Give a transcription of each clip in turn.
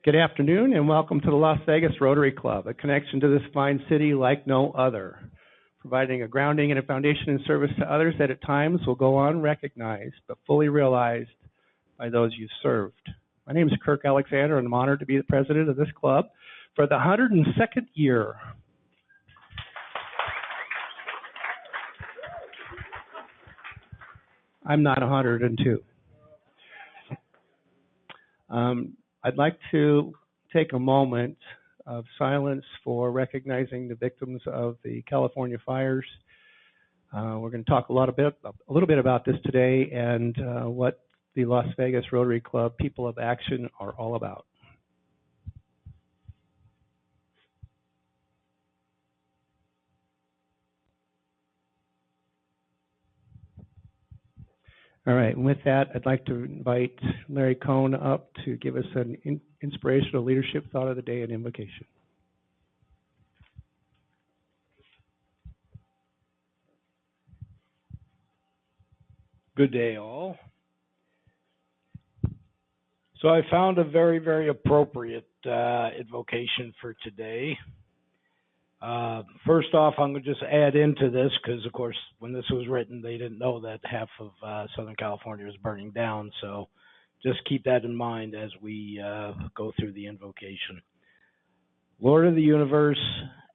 Good afternoon and welcome to the Las Vegas Rotary Club, a connection to this fine city like no other, providing a grounding and a foundation in service to others that at times will go unrecognized but fully realized by those you've served. My name is Kirk Alexander and I'm honored to be the president of this club for the 102nd year. I'm not 102. I'd like to take a moment of silence for recognizing the victims of the California fires. We're going to talk a little bit about this today and what the Las Vegas Rotary Club People of Action are all about. All right, and with that, I'd like to invite Larry Cohn up to give us an inspirational leadership thought of the day and invocation. Good day, all. So I found a very, very appropriate invocation for today. First off, I'm going to just add into this because, of course, when this was written, they didn't know that half of Southern California was burning down. So just keep that in mind as we go through the invocation. Lord of the universe,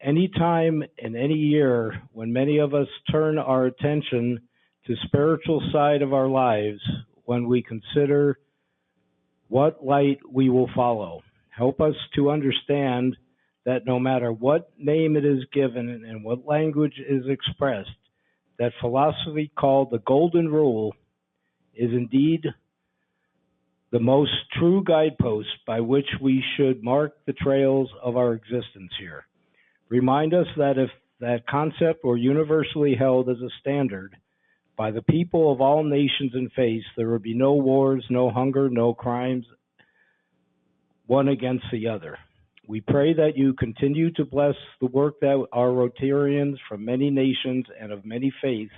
any time in any year when many of us turn our attention to the spiritual side of our lives, when we consider what light we will follow, help us to understand that no matter what name it is given and what language is expressed, that philosophy called the Golden Rule is indeed the most true guidepost by which we should mark the trails of our existence here. Remind us that if that concept were universally held as a standard by the people of all nations and faiths, there would be no wars, no hunger, no crimes, one against the other. We pray that you continue to bless the work that our Rotarians from many nations and of many faiths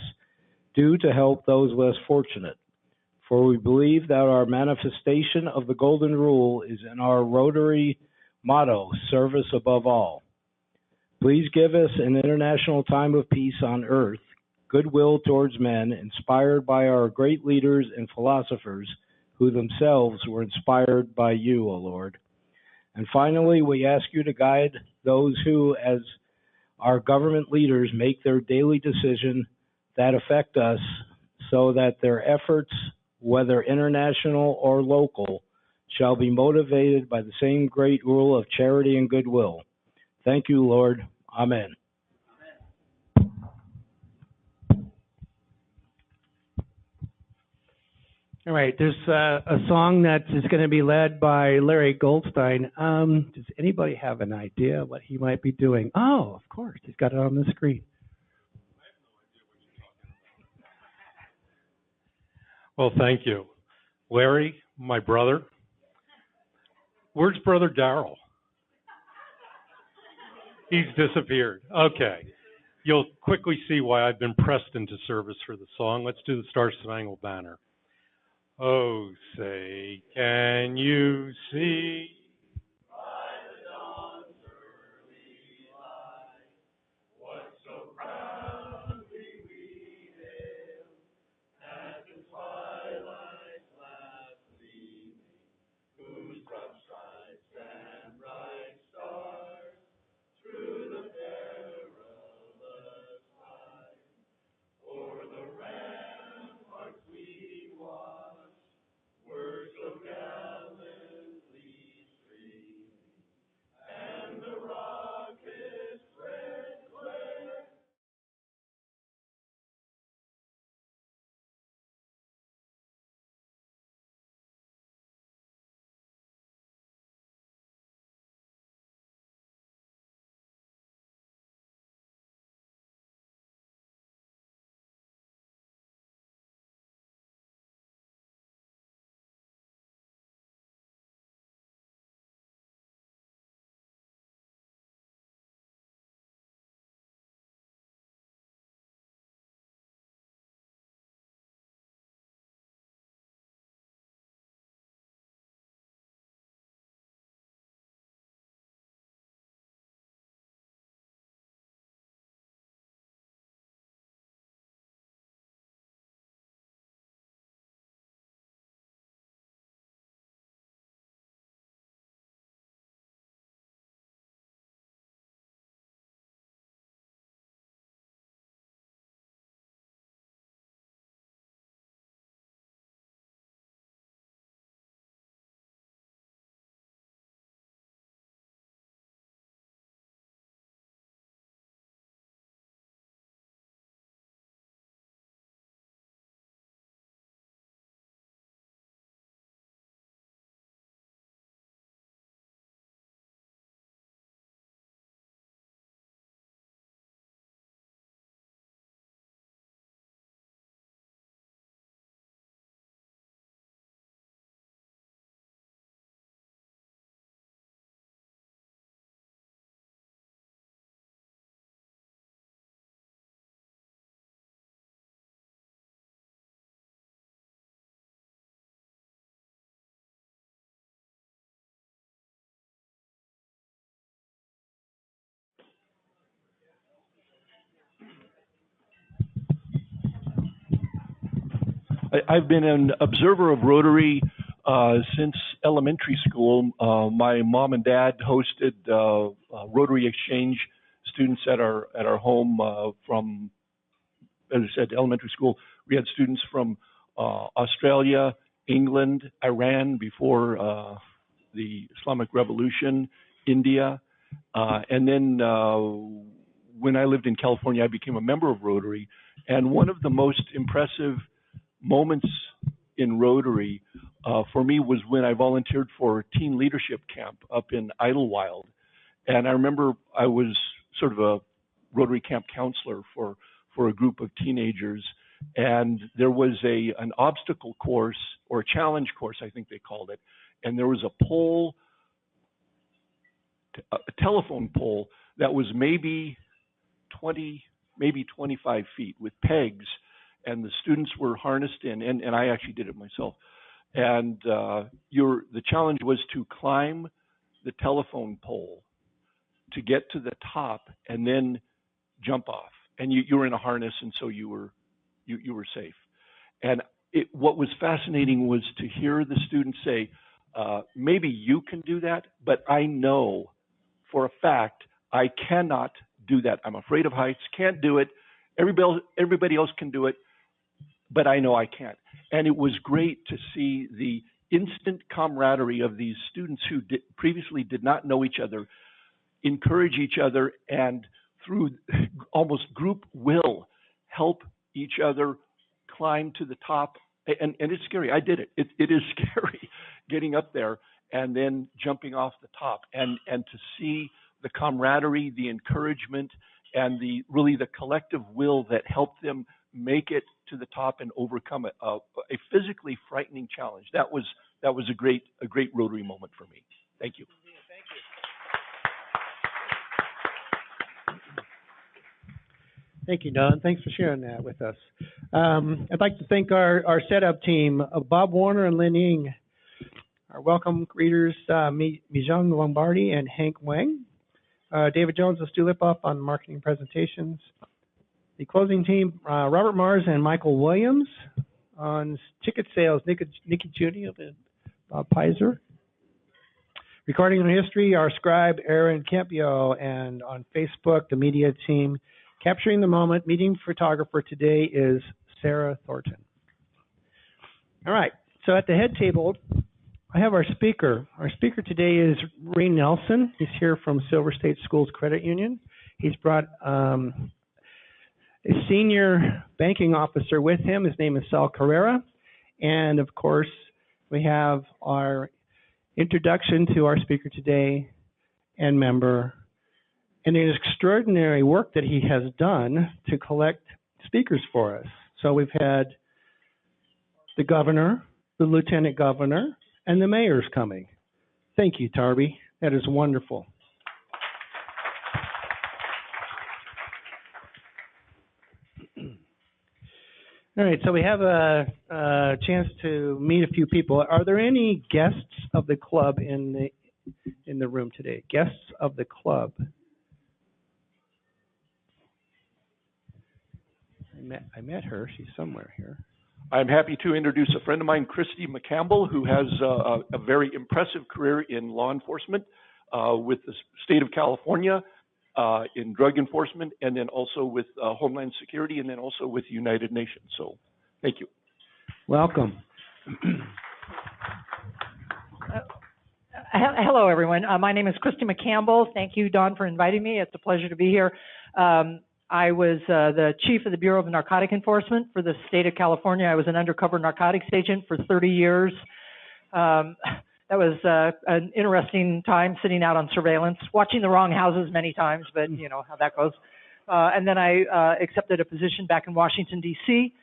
do to help those less fortunate. For we believe that our manifestation of the Golden Rule is in our Rotary motto, service above all. Please give us an international time of peace on earth, goodwill towards men, inspired by our great leaders and philosophers who themselves were inspired by you, O Lord. And finally, we ask you to guide those who, as our government leaders, make their daily decisions that affect us so that their efforts, whether international or local, shall be motivated by the same great rule of charity and goodwill. Thank you, Lord. Amen. All right, there's a song that is going to be led by Larry Goldstein. Does anybody have an idea what he might be doing? Oh, of course, he's got it on the screen. Well, thank you. Larry, my brother. Where's Brother Darrell? He's disappeared. Okay. You'll quickly see why I've been pressed into service for the song. Let's do the Star Spangled Banner. Oh, say, can you see by the dawn's early light what so proudly we hailed at the twilight's last gleaming, whose broad stripes and bright stars through the perilous fight o'er the ramparts we watched were so gallantly I've been an observer of Rotary since elementary school. My mom and dad hosted Rotary exchange students at our home from, as I said, elementary school. We had students from Australia, England, Iran before the Islamic Revolution, India, and then when I lived in California, I became a member of Rotary. And one of the most impressive moments in Rotary for me was when I volunteered for teen leadership camp up in Idlewild. And I remember I was sort of a Rotary camp counselor for a group of teenagers. And there was an obstacle course, or a challenge course, I think they called it. And there was a pole, a telephone pole that was maybe 20, maybe 25 feet with pegs, and the students were harnessed in, and I actually did it myself. And the challenge was to climb the telephone pole to get to the top and then jump off. And you were in a harness, and so you were safe. And what was fascinating was to hear the students say, maybe you can do that, but I know for a fact I cannot do that. I'm afraid of heights, can't do it. Everybody else can do it, but I know I can't. And it was great to see the instant camaraderie of these students who previously did not know each other, encourage each other, and through almost group will, help each other climb to the top. And it's scary. I did it. It is scary getting up there and then jumping off the top, and to see the camaraderie, the encouragement, and really the collective will that helped them make it to the top and overcome a physically frightening challenge. That was a great Rotary moment for me. Thank you. Thank you, Don. Thanks for sharing that with us. I'd like to thank our setup team, Bob Warner and Lin Ying, our welcome readers, Mijang Lombardi and Hank Wang, David Jones and Stu Lipoff on marketing presentations, the closing team, Robert Mars and Michael Williams on ticket sales, Nikki Judy and Bob Pizer. Recording and history, our scribe, Aaron Campio, and on Facebook, the media team. Capturing the moment, meeting photographer today is Sarah Thornton. All right, so at the head table, I have our speaker. Our speaker today is Ray Nelson. He's here from Silver State Schools Credit Union. He's brought a senior banking officer with him. His name is Sal Carrera. And of course, we have our introduction to our speaker today and member, and the extraordinary work that he has done to collect speakers for us. So we've had the governor, the lieutenant governor, and the mayor's coming. Thank you, Tarby. That is wonderful. All right, so we have a chance to meet a few people. Are there any guests of the club in the room today? Guests of the club. I met her. She's somewhere here. I'm happy to introduce a friend of mine, Christy McCampbell, who has a very impressive career in law enforcement with the state of California in drug enforcement, and then also with Homeland Security, and then also with the United Nations. So thank you. Welcome. Hello, everyone. My name is Christy McCampbell. Thank you, Don, for inviting me. It's a pleasure to be here. I was the chief of the Bureau of Narcotic Enforcement for the state of California. I was an undercover narcotics agent for 30 years. That was an interesting time sitting out on surveillance, watching the wrong houses many times, but you know how that goes. And then I accepted a position back in Washington, D.C.,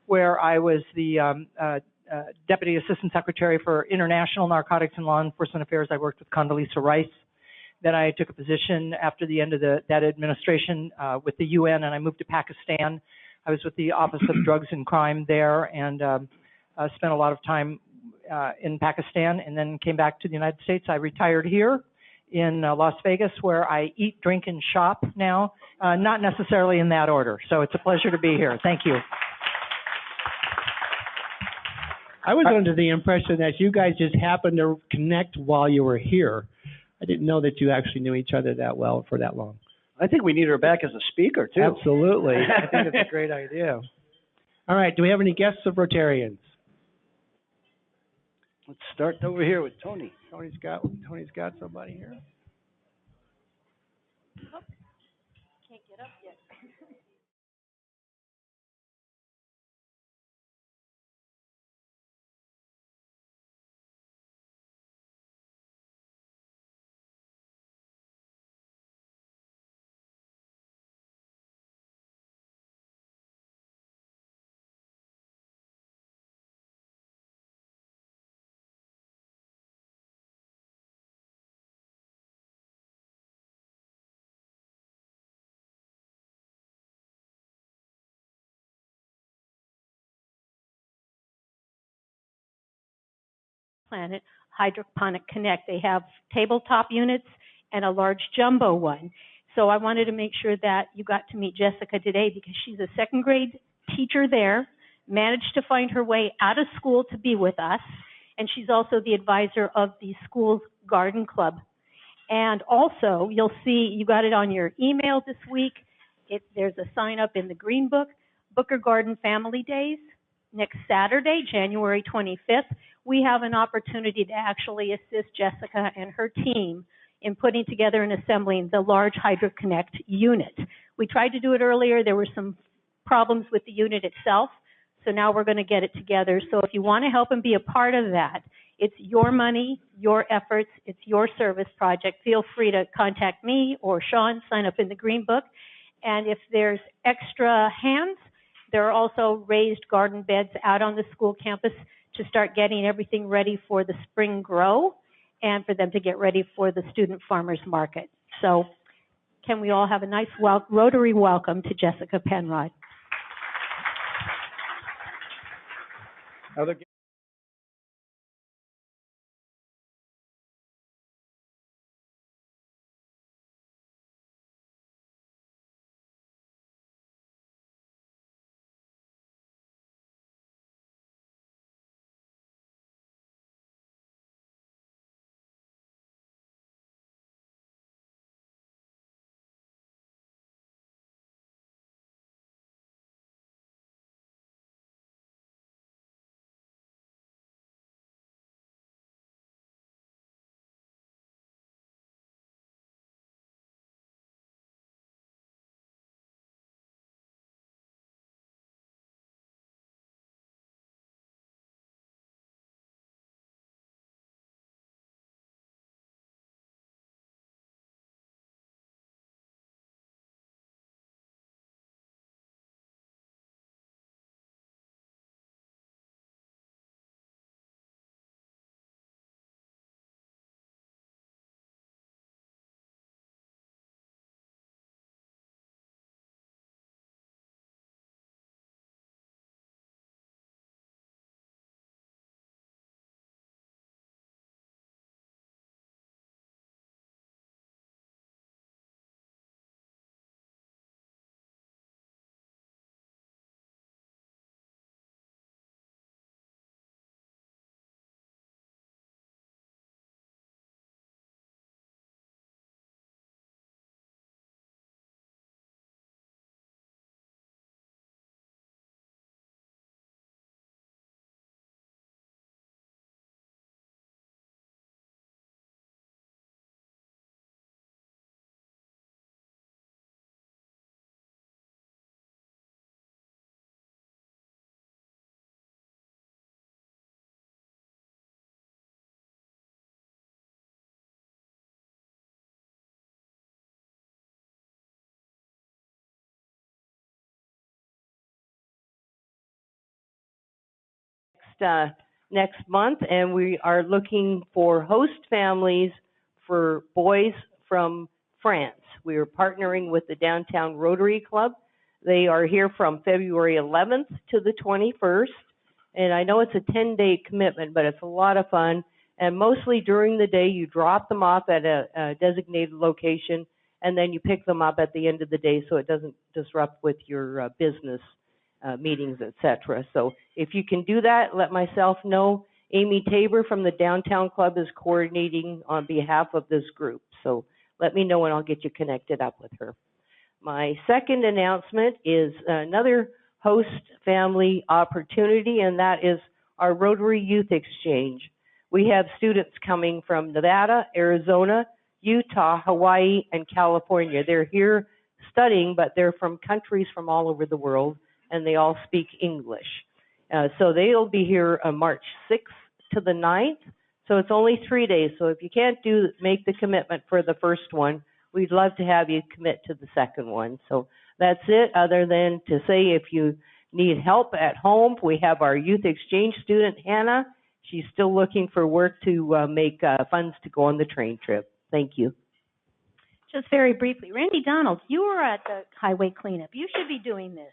where I was the Deputy Assistant Secretary for International Narcotics and Law Enforcement Affairs. I worked with Condoleezza Rice. Then I took a position after the end of that administration with the UN, and I moved to Pakistan. I was with the Office of Drugs and Crime there, and spent a lot of time in Pakistan, and then came back to the United States. I retired here in Las Vegas, where I eat, drink, and shop now, not necessarily in that order. So it's a pleasure to be here. Thank you. I was under the impression that you guys just happened to connect while you were here. I didn't know that you actually knew each other that well for that long. I think we need her back as a speaker, too. Absolutely. I think it's a great idea. All right. Do we have any guests of Rotarians? Let's start over here with Tony. Tony's got somebody here. Can't get up yet. Planet Hydroponic Connect. They have tabletop units and a large jumbo one. So I wanted to make sure that you got to meet Jessica today because she's a second grade teacher there, managed to find her way out of school to be with us, and she's also the advisor of the school's garden club. And also, you'll see, you got it on your email this week, there's a sign up in the Green Book, Booker Garden Family Days. Next Saturday, January 25th, we have an opportunity to actually assist Jessica and her team in putting together and assembling the large HydroConnect unit. We tried to do it earlier. There were some problems with the unit itself, so now we're going to get it together. So if you want to help and be a part of that, it's your money, your efforts, it's your service project. Feel free to contact me or Sean, sign up in the Green Book. And if there's extra hands, there are also raised garden beds out on the school campus to start getting everything ready for the spring grow and for them to get ready for the student farmers market. So can we all have a nice Rotary welcome to Jessica Penrod. Next month, and we are looking for host families for boys from France. We are partnering with the Downtown Rotary Club. They are here from February 11th to the 21st, and I know it's a 10-day commitment, but it's a lot of fun. And mostly during the day, you drop them off at a designated location, and then you pick them up at the end of the day so it doesn't disrupt with your business meetings, etc. So if you can do that, let myself know. Amy Tabor from the Downtown Club is coordinating on behalf of this group. So let me know and I'll get you connected up with her. My second announcement is another host family opportunity, and that is our Rotary Youth Exchange. We have students coming from Nevada, Arizona, Utah, Hawaii, and California. They're here studying, but they're from countries from all over the world, and they all speak English. So they'll be here on March 6th to the 9th. So it's only 3 days. So if you can't make the commitment for the first one, we'd love to have you commit to the second one. So that's it, other than to say if you need help at home, we have our youth exchange student, Hannah. She's still looking for work to make funds to go on the train trip. Thank you. Just very briefly, Randy Donald, you were at the highway cleanup. You should be doing this.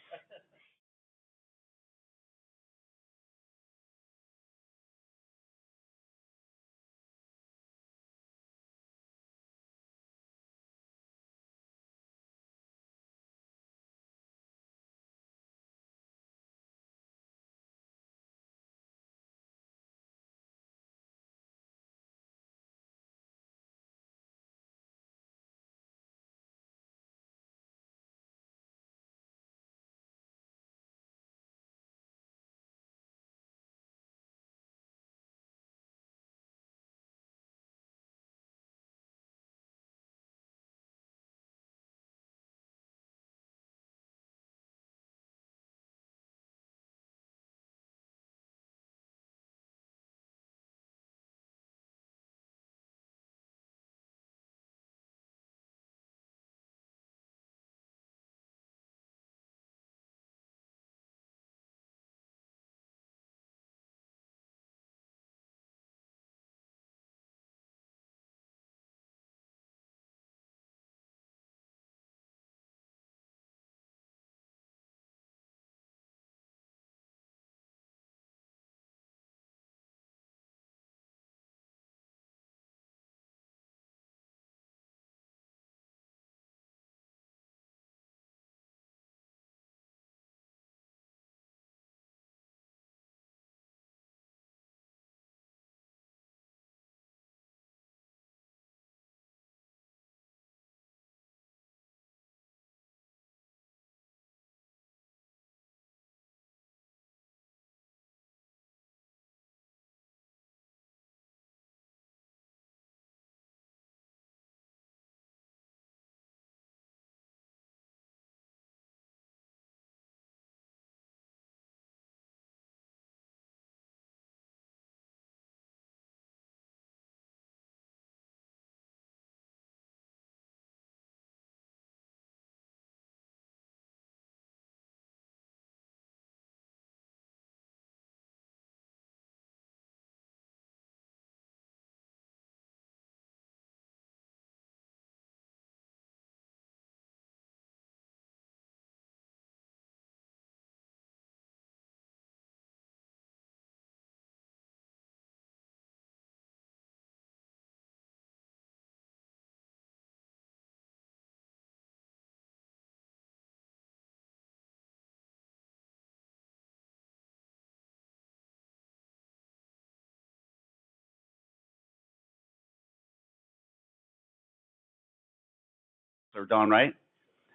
Or Don, right?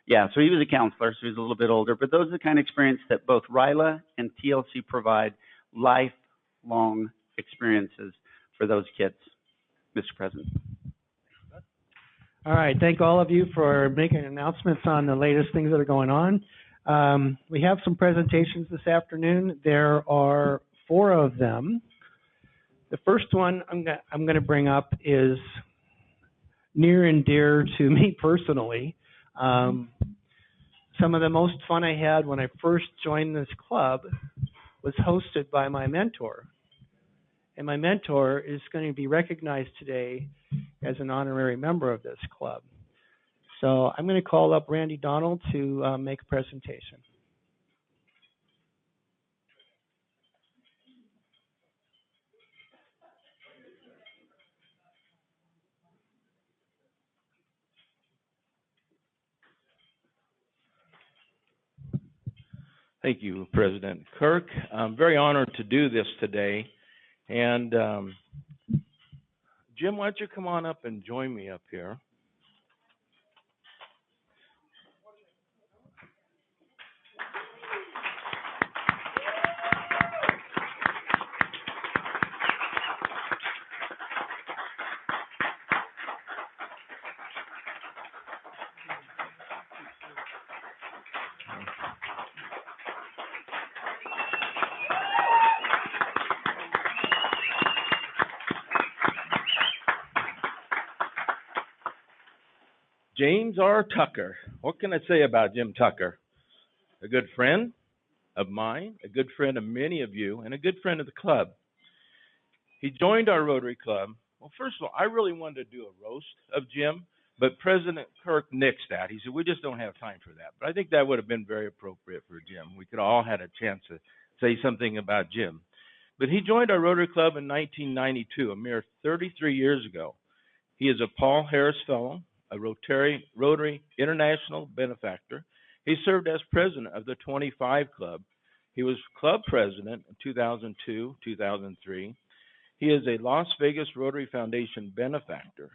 Yeah, so he was a counselor, so he's a little bit older. But those are the kind of experience that both RILA and TLC provide, lifelong experiences for those kids, Mr. President. All right, thank all of you for making announcements on the latest things that are going on. We have some presentations this afternoon. There are 4 of them. The first one I'm going to bring up is near and dear to me personally. Some of the most fun I had when I first joined this club was hosted by my mentor. And my mentor is going to be recognized today as an honorary member of this club. So I'm going to call up Randy Donald to make a presentation. Thank you, President Kirk. I'm very honored to do this today. And Jim, why don't you come on up and join me up here? James R. Tucker. What can I say about Jim Tucker? A good friend of mine, a good friend of many of you, and a good friend of the club. He joined our Rotary Club. Well, first of all, I really wanted to do a roast of Jim, but President Kirk nixed that. He said, we just don't have time for that. But I think that would have been very appropriate for Jim. We could all had a chance to say something about Jim. But he joined our Rotary Club in 1992, a mere 33 years ago. He is a Paul Harris Fellow, a Rotary International benefactor. He served as president of the 25 Club. He was club president in 2002, 2003. He is a Las Vegas Rotary Foundation benefactor.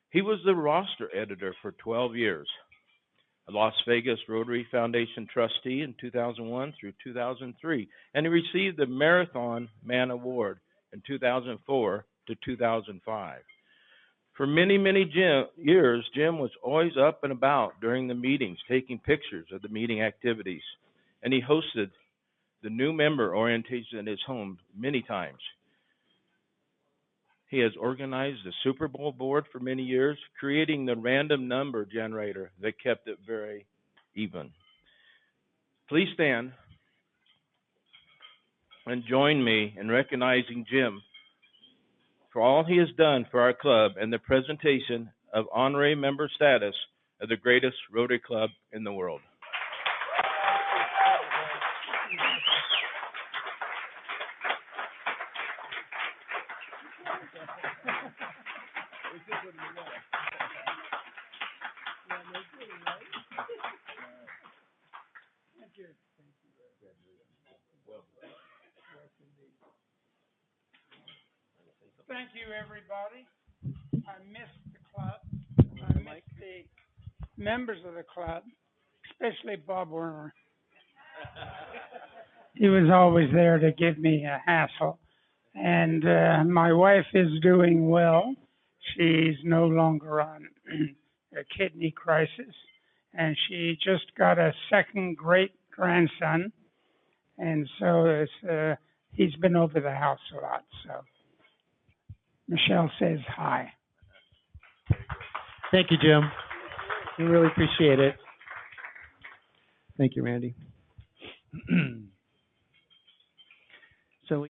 He was the roster editor for 12 years, a Las Vegas Rotary Foundation trustee in 2001 through 2003, and he received the Marathon Man Award in 2004 to 2005. For many, many years, Jim was always up and about during the meetings, taking pictures of the meeting activities, and he hosted the new member orientation at his home many times. He has organized the Super Bowl board for many years, creating the random number generator that kept it very even. Please stand and join me in recognizing Jim for all he has done for our club and the presentation of honorary member status of the greatest Rotary Club in the world. Thank you, everybody. I missed the club. I missed the members of the club, especially Bob Werner. He was always there to give me a hassle. And my wife is doing well. She's no longer on a kidney crisis. And she just got a second great grandson. And so he's been over the house a lot. So Michelle says hi. Thank you, Jim. We really appreciate it. Thank you, Randy. So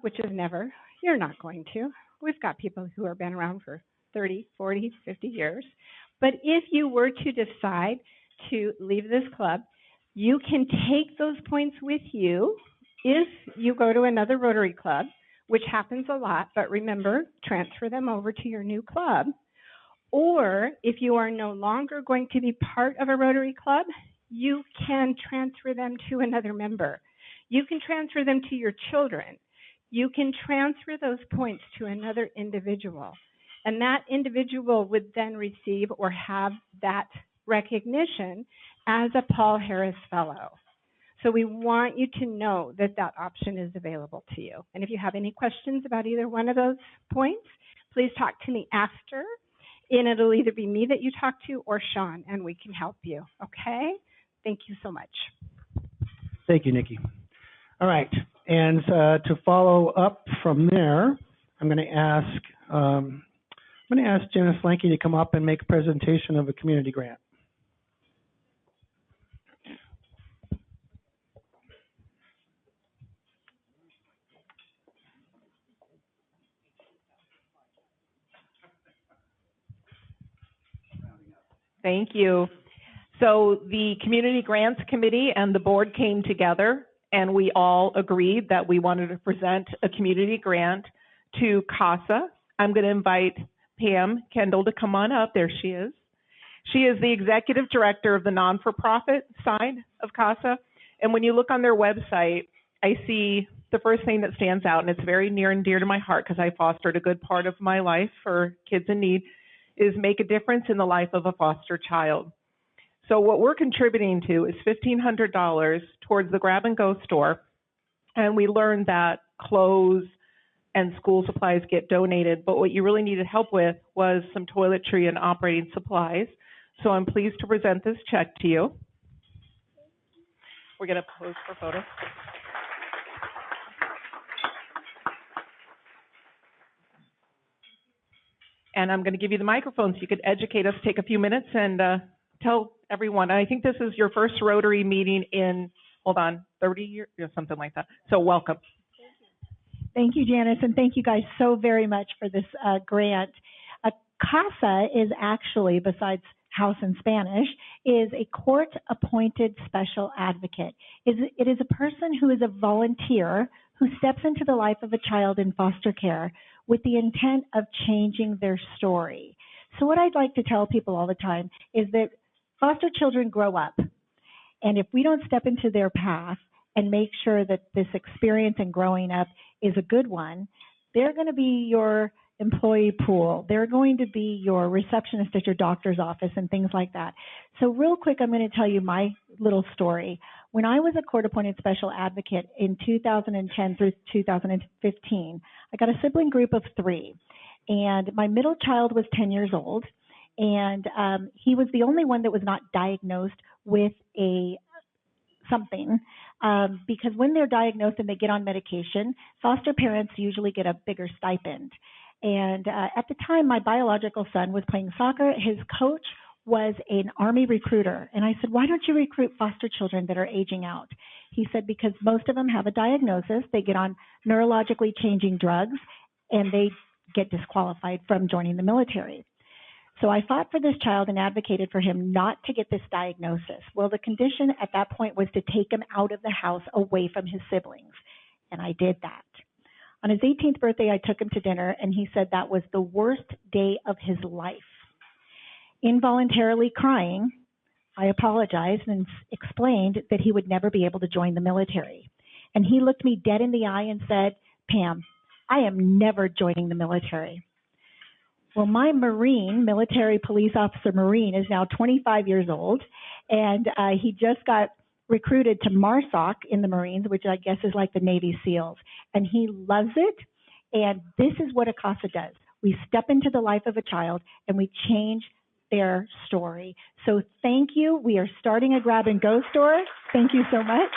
which is never. You're not going to. We've got people who have been around for 30, 40, 50 years. But if you were to decide to leave this club, you can take those points with you if you go to another Rotary club, which happens a lot, but remember, transfer them over to your new club. Or if you are no longer going to be part of a Rotary club, you can transfer them to another member. You can transfer them to your children. You can transfer those points to another individual. And that individual would then receive or have that recognition as a Paul Harris Fellow. So we want you to know that that option is available to you. And if you have any questions about either one of those points, please talk to me after. And it'll either be me that you talk to or Sean, and we can help you. Okay? Thank you so much. Thank you, Nikki. All right, and to follow up from there, I'm going to ask Janice Lanky to come up and make a presentation of a community grant. Thank you. So the Community Grants Committee and the board came together and we all agreed that we wanted to present a community grant to CASA. I'm going to invite Pam Kendall to come on up. There she is. She is the executive director of the non-for-profit side of CASA. And when you look on their website, I see the first thing that stands out, and it's very near and dear to my heart because I fostered a good part of my life for kids in need, is make a difference in the life of a foster child. So what we're contributing to is $1,500 towards the Grab and Go store. And we learned that clothes and school supplies get donated, but what you really needed help with was some toiletry and operating supplies. So I'm pleased to present this check to you. We're going to pose for photos. And I'm going to give you the microphone so you could educate us, take a few minutes, and tell everyone. I think this is your first Rotary meeting in, 30 years, or something like that. So welcome. Thank you, Janice, and thank you guys so very much for this grant. CASA is actually, besides House in Spanish, is a court-appointed special advocate. It is a person who is a volunteer who steps into the life of a child in foster care with the intent of changing their story. So what I'd like to tell people all the time is that foster children grow up, and if we don't step into their path and make sure that this experience and growing up is a good one, they're going to be your employee pool. They're going to be your receptionist at your doctor's office and things like that. So real quick, I'm going to tell you my little story. When I was a court-appointed special advocate in 2010 through 2015, I got a sibling group of 3. And my middle child was 10 years old. And he was the only one that was not diagnosed with something. Because when they're diagnosed and they get on medication, foster parents usually get a bigger stipend. And at the time, my biological son was playing soccer. His coach was an Army recruiter. And I said, why don't you recruit foster children that are aging out? He said, because most of them have a diagnosis. They get on neurologically changing drugs, and they get disqualified from joining the military. So I fought for this child and advocated for him not to get this diagnosis. Well, the condition at that point was to take him out of the house away from his siblings. And I did that. On his 18th birthday, I took him to dinner, and he said that was the worst day of his life. Involuntarily crying, I apologized and explained that he would never be able to join the military. And he looked me dead in the eye and said, Pam, I am never joining the military. Well, my Marine, military police officer Marine, is now 25 years old, and he just got recruited to MARSOC in the Marines, which I guess is like the Navy SEALs, and he loves it. And this is what a CASA does. We step into the life of a child and we change their story. So thank you. We are starting a Grab and Go store. Thank you so much.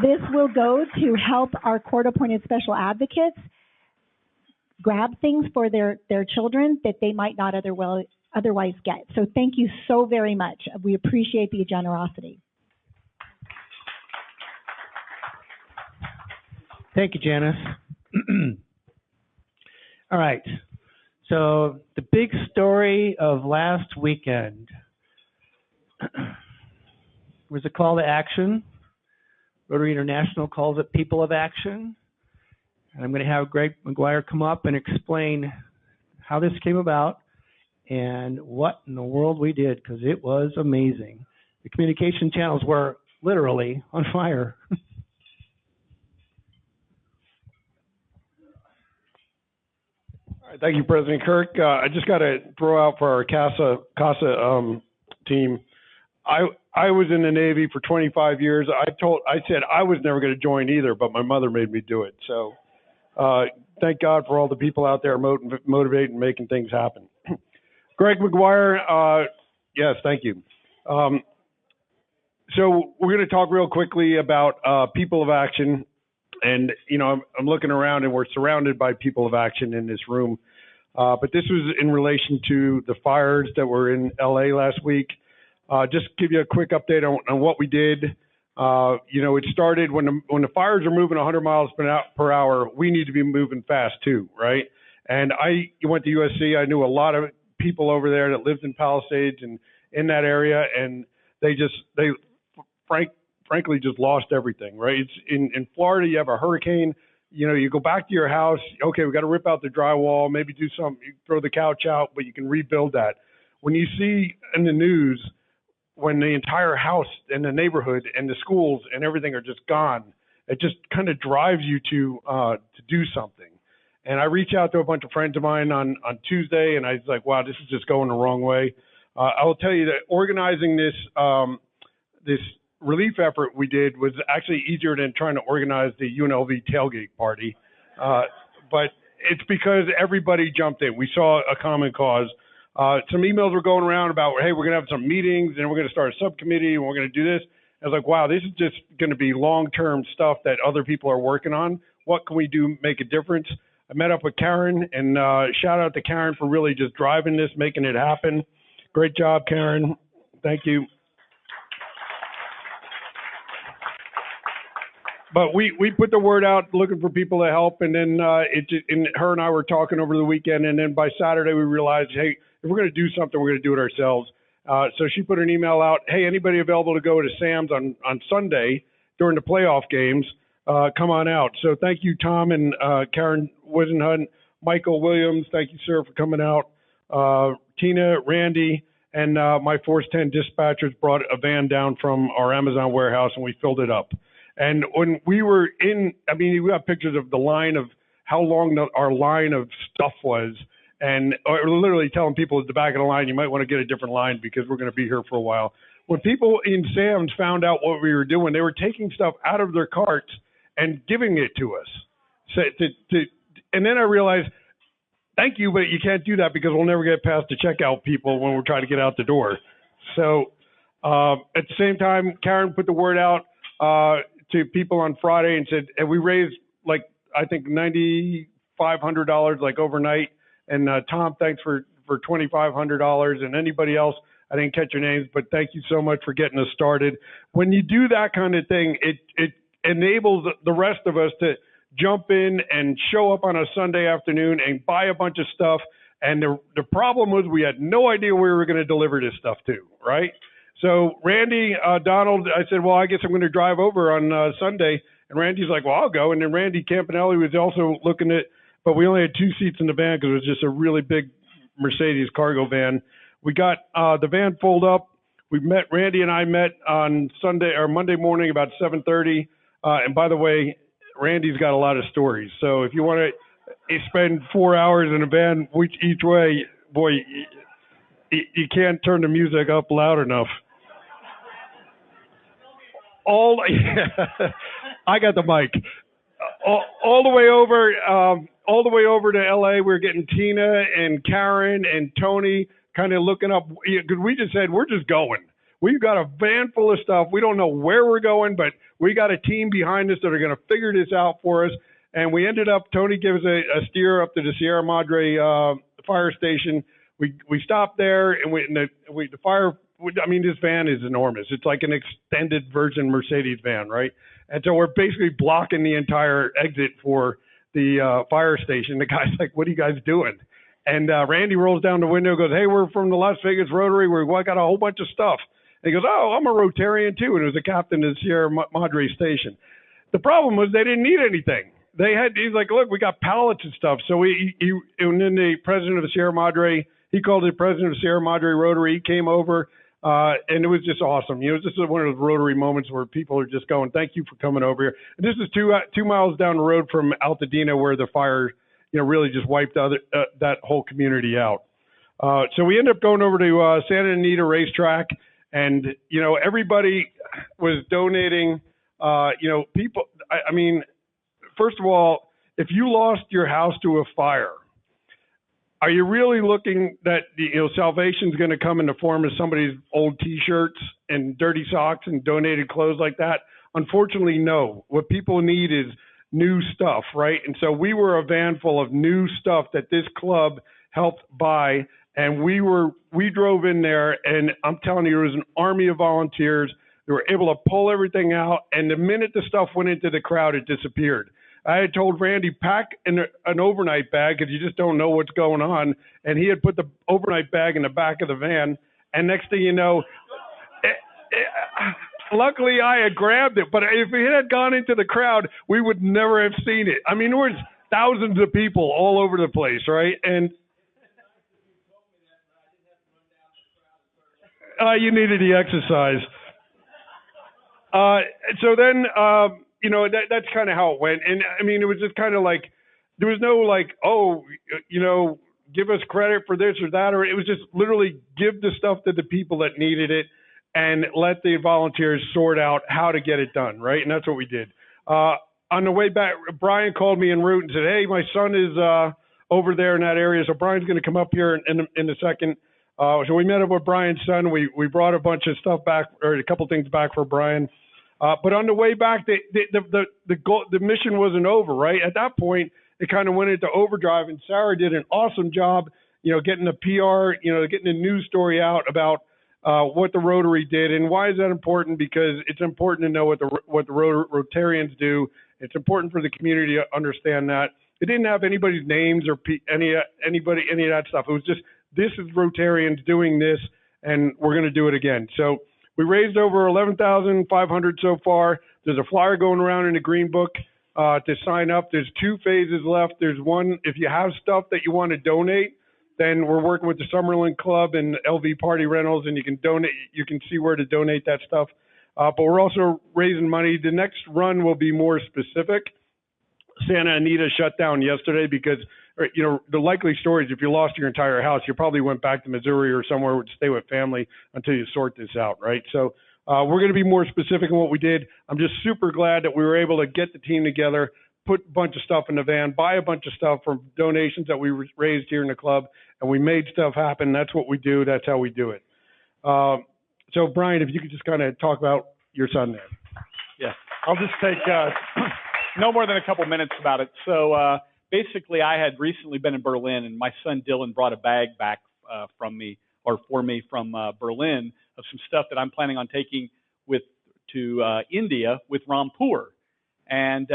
This will go to help our court-appointed special advocates grab things for their children that they might not otherwise get. So thank you so very much. We appreciate the generosity. Thank you, Janice. All right. So the big story of last weekend was a call to action. Rotary International calls it People of Action. And I'm going to have Greg McGuire come up and explain how this came about and what in the world we did, because it was amazing. The communication channels were literally on fire. All right, thank you, President Kirk. I just got to throw out for our CASA team. I was in the Navy for 25 years. I said I was never going to join either, but my mother made me do it. So thank God for all the people out there motivating and making things happen. Greg McGuire, yes, thank you. So we're going to talk real quickly about People of Action. And, you know, I'm looking around and we're surrounded by people of action in this room. But this was in relation to the fires that were in LA last week. Just give you a quick update on what we did. You know, it started when the fires are moving 100 miles per hour, we need to be moving fast too, right? And I went to USC. I knew a lot of people over there that lived in Palisades and in that area, and they frankly just lost everything, right? It's in Florida, you have a hurricane, you know, you go back to your house, okay, we got to rip out the drywall, maybe do something, you throw the couch out, but you can rebuild that. When you see in the news, when the entire house and the neighborhood and the schools and everything are just gone, it just kind of drives you to do something. And I reached out to a bunch of friends of mine on Tuesday, and I was like, wow, this is just going the wrong way. I will tell you that organizing this relief effort we did was actually easier than trying to organize the UNLV tailgate party. But it's because everybody jumped in. We saw a common cause. Some emails were going around about, hey, we're going to have some meetings and we're going to start a subcommittee and we're going to do this. I was like, wow, this is just going to be long-term stuff that other people are working on. What can we do to make a difference? I met up with Karen, and shout out to Karen for really just driving this, making it happen. Great job, Karen. Thank you. But we put the word out looking for people to help, and then and her and I were talking over the weekend, and then by Saturday we realized, hey, if we're going to do something, we're going to do it ourselves. So she put an email out, hey, anybody available to go to Sam's on Sunday during the playoff games, come on out. So thank you, Tom and Karen Wisenhunt, Michael Williams, thank you, sir, for coming out. Tina, Randy, and my Force 10 dispatchers brought a van down from our Amazon warehouse, and we filled it up. And when we were in, I mean, we got pictures of the line of how long our line of stuff was, and literally telling people at the back of the line, you might want to get a different line because we're going to be here for a while. When people in Sam's found out what we were doing, they were taking stuff out of their carts and giving it to us. So and then I realized, thank you, but you can't do that because we'll never get past the checkout people when we're trying to get out the door. So at the same time, Karen put the word out to people on Friday and said, and we raised like, I think $9,500 like overnight. And Tom, thanks for $2,500, and anybody else, I didn't catch your names, but thank you so much for getting us started. When you do that kind of thing, it enables the rest of us to jump in and show up on a Sunday afternoon and buy a bunch of stuff. And the problem was we had no idea where we were going to deliver this stuff to, right? So Randy, Donald, I said, well, I guess I'm going to drive over on Sunday. And Randy's like, well, I'll go. And then Randy Campanelli was also looking at, but we only had 2 seats in the van because it was just a really big Mercedes cargo van. We got the van pulled up. Randy and I met on Sunday or Monday morning about 7:30. And by the way, Randy's got a lot of stories. So if you want to spend 4 hours in a van each way, boy, you can't turn the music up loud enough. I got the mic. All the way over to LA, we're getting Tina and Karen and Tony kind of looking up, because we just said, we're just going. We've got a van full of stuff. We don't know where we're going, but we got a team behind us that are going to figure this out for us. And we ended up, Tony gives a steer up to the Sierra Madre fire station. We stopped there, and the fire I mean, this van is enormous. It's like an extended version Mercedes van, right? And so we're basically blocking the entire exit for the fire station. The guy's like, "What are you guys doing?" And Randy rolls down the window, goes, "Hey, we're from the Las Vegas Rotary. We got a whole bunch of stuff." And he goes, "Oh, I'm a Rotarian too," and it was the captain of the Sierra Madre station. The problem was they didn't need anything. He's like, "Look, we got pallets and stuff." So and then the president of the Sierra Madre, he called it president of Sierra Madre Rotary. He came over, and it was just awesome. You know, this is one of those Rotary moments where people are just going, "Thank you for coming over here." And this is 2 miles down the road from Altadena, where the fire, really just wiped that whole community out. So we ended up going over to Santa Anita Racetrack, and everybody was donating. People. I mean, first of all, if you lost your house to a fire, are you really looking that salvation's going to come in the form of somebody's old T-shirts and dirty socks and donated clothes like that? Unfortunately, no. What people need is new stuff, right? And so we were a van full of new stuff that this club helped buy, and we drove in there, and I'm telling you, there was an army of volunteers. They were able to pull everything out, and the minute the stuff went into the crowd, it disappeared. I had told Randy, pack an overnight bag because you just don't know what's going on, and he had put the overnight bag in the back of the van, and next thing you know, luckily I had grabbed it, but if it had gone into the crowd, we would never have seen it. I mean, there was thousands of people all over the place, right? And you needed the exercise. So then, that's kind of how it went. And I mean, it was just kind of like, there was no like, give us credit for this or that, or it was just literally give the stuff to the people that needed it and let the volunteers sort out how to get it done, right? And that's what we did. On the way back, Brian called me en route and said, "Hey, my son is over there in that area, so Brian's going to come up here in a second." So we met up with Brian's son. We brought a bunch of stuff back, or a couple things back for Brian. But on the way back, the mission wasn't over, right? At that point, it kind of went into overdrive, and Sarah did an awesome job, getting the PR, getting the news story out about what the Rotary did. And why is that important? Because it's important to know what the Rotarians do. It's important for the community to understand that. It didn't have anybody's names or any of that stuff. It was just, this is Rotarians doing this, and we're going to do it again. So we raised over $11,500 so far. There's a flyer going around in the Green Book to sign up. There's 2 phases left. There's one, if you have stuff that you want to donate, then we're working with the Summerlin Club and LV Party Rentals, and you can donate. You can see where to donate that stuff. But we're also raising money. The next run will be more specific. Santa Anita shut down yesterday because, the likely story is if you lost your entire house, you probably went back to Missouri or somewhere to stay with family until you sort this out, right? So we're going to be more specific in what we did. I'm just super glad that we were able to get the team together, put a bunch of stuff in the van, buy a bunch of stuff from donations that we raised here in the club, and we made stuff happen. That's what we do. That's how we do it. So, Brian, if you could just kind of talk about your son there. Yeah, I'll just take no more than a couple minutes about it. So basically, I had recently been in Berlin, and my son Dylan brought a bag back for me from Berlin of some stuff that I'm planning on taking to India with Rampur. And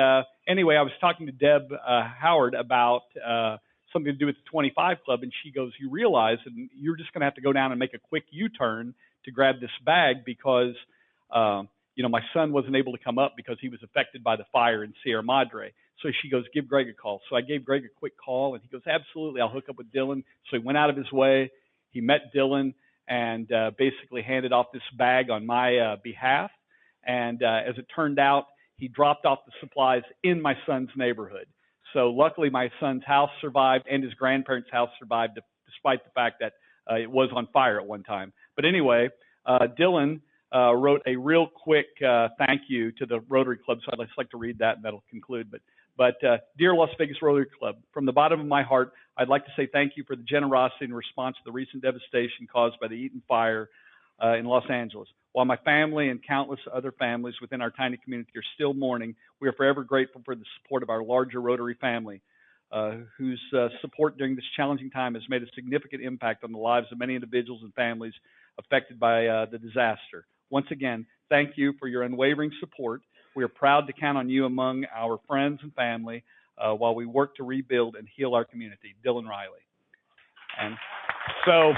anyway, I was talking to Deb Howard about something to do with the 25 Club, and she goes, "You realize that you're just going to have to go down and make a quick U-turn to grab this bag because, my son wasn't able to come up because he was affected by the fire in Sierra Madre." So she goes, "Give Greg a call." So I gave Greg a quick call, and he goes, "Absolutely, I'll hook up with Dylan." So he went out of his way. He met Dylan and basically handed off this bag on my behalf. And as it turned out, he dropped off the supplies in my son's neighborhood. So luckily, my son's house survived and his grandparents' house survived, despite the fact that it was on fire at one time. But anyway, Dylan wrote a real quick thank you to the Rotary Club. So I'd just like to read that, and that'll conclude. But dear Las Vegas Rotary Club, from the bottom of my heart, I'd like to say thank you for the generosity in response to the recent devastation caused by the Eaton fire in Los Angeles. While my family and countless other families within our tiny community are still mourning, we are forever grateful for the support of our larger Rotary family. whose support during this challenging time has made a significant impact on the lives of many individuals and families affected by the disaster. Once again, thank you for your unwavering support. We are proud to count on you among our friends and family while we work to rebuild and heal our community. Dylan Riley. And so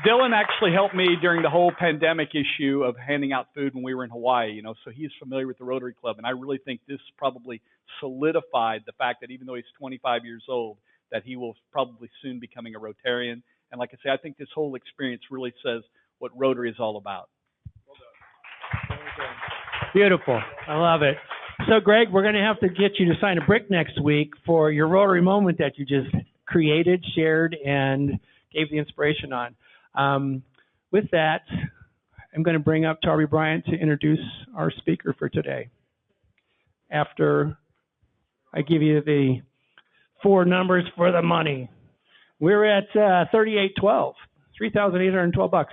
Dylan actually helped me during the whole pandemic issue of handing out food when we were in Hawaii, so he's familiar with the Rotary Club, and I really think this probably solidified the fact that even though he's 25 years old, that he will probably soon becoming a Rotarian. And like I say, I think this whole experience really says what Rotary is all about. Beautiful. I love it. So, Greg, we're going to have to get you to sign a brick next week for your Rotary moment that you just created, shared, and gave the inspiration on. With that, I'm going to bring up Tarby Bryant to introduce our speaker for today. After I give you the 4 numbers for the money. We're at 3812, $3,812.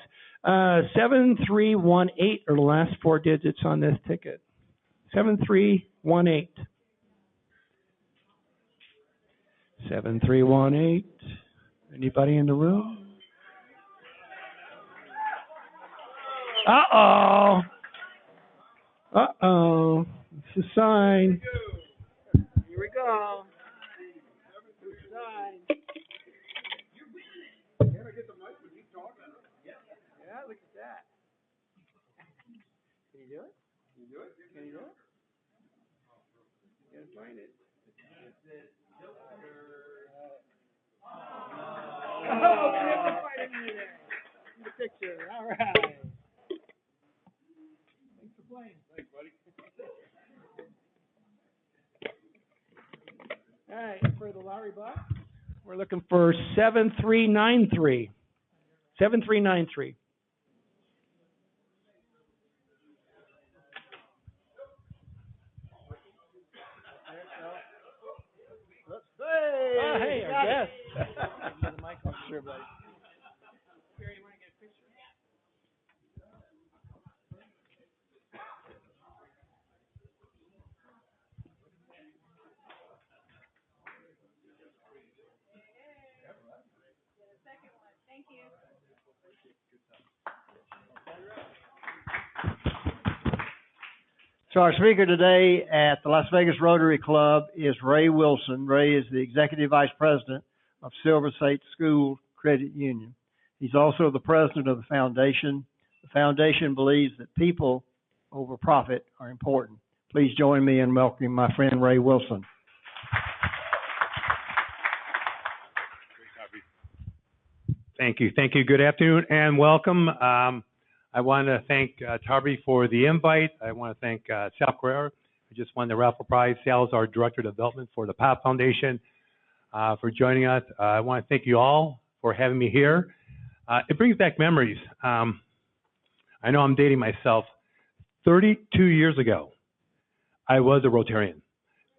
7318 are the last 4 digits on this ticket. 7318. 7318. Anybody in the room? Uh-oh. Uh-oh. It's a sign. Here we go. Yeah, look at that. Can you do it? Can you do it? Can you do it? You gotta find it. Oh, we have to find it in there. In the picture. All right. Thanks for playing. Thanks, buddy. All right, for the lottery box, we're looking for 7393. 7393. Hey, hey, our guest. The mic off, sure, buddy. So our speaker today at the Las Vegas Rotary Club is Ray Wilson. Ray is the Executive Vice President of Silver State School Credit Union. He's also the President of the Foundation. The Foundation believes that people over profit are important. Please join me in welcoming my friend Ray Wilson. Thank you. Thank you. Good afternoon and welcome. I want to thank Tarby for the invite. I want to thank Sal Carrera, who just won the raffle prize. Sal is our Director of Development for the POP Foundation, for joining us. I want to thank you all for having me here. It brings back memories. I know I'm dating myself. 32 years ago, I was a Rotarian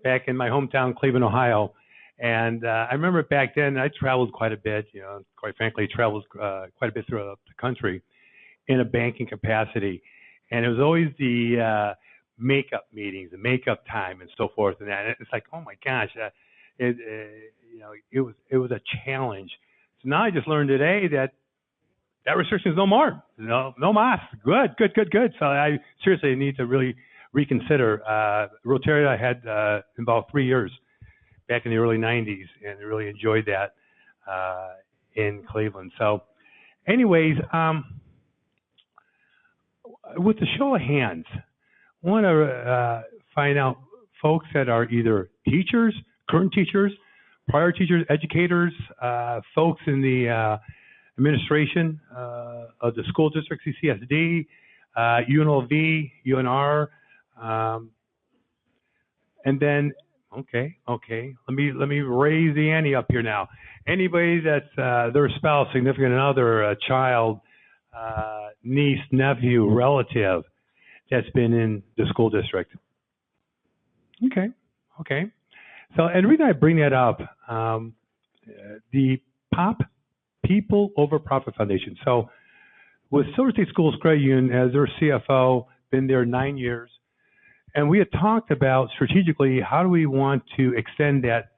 back in my hometown, Cleveland, Ohio. And I remember back then I traveled quite a bit, quite frankly, traveled quite a bit throughout the country in a banking capacity. And it was always the makeup meetings, the makeup time and so forth. And that. It's like, oh my gosh, it was a challenge. So now I just learned today that restriction is no more. No mas. Good. So I seriously need to really reconsider. Rotary I had involved 3 years back in the early 90s, and really enjoyed that in Cleveland. So anyways, with the show of hands, I want to find out folks that are either teachers, current teachers, prior teachers, educators, folks in the administration of the school districts, CCSD, UNLV, UNR, and then, okay, let me raise the ante up here now. Anybody that's their spouse, significant other, a child, niece, nephew, relative that's been in the school district. Okay. So, and the reason I bring that up, the POP, People Over Profit Foundation. So, with Silver State Schools Credit Union as their CFO, been there 9 years, and we had talked about strategically how do we want to extend that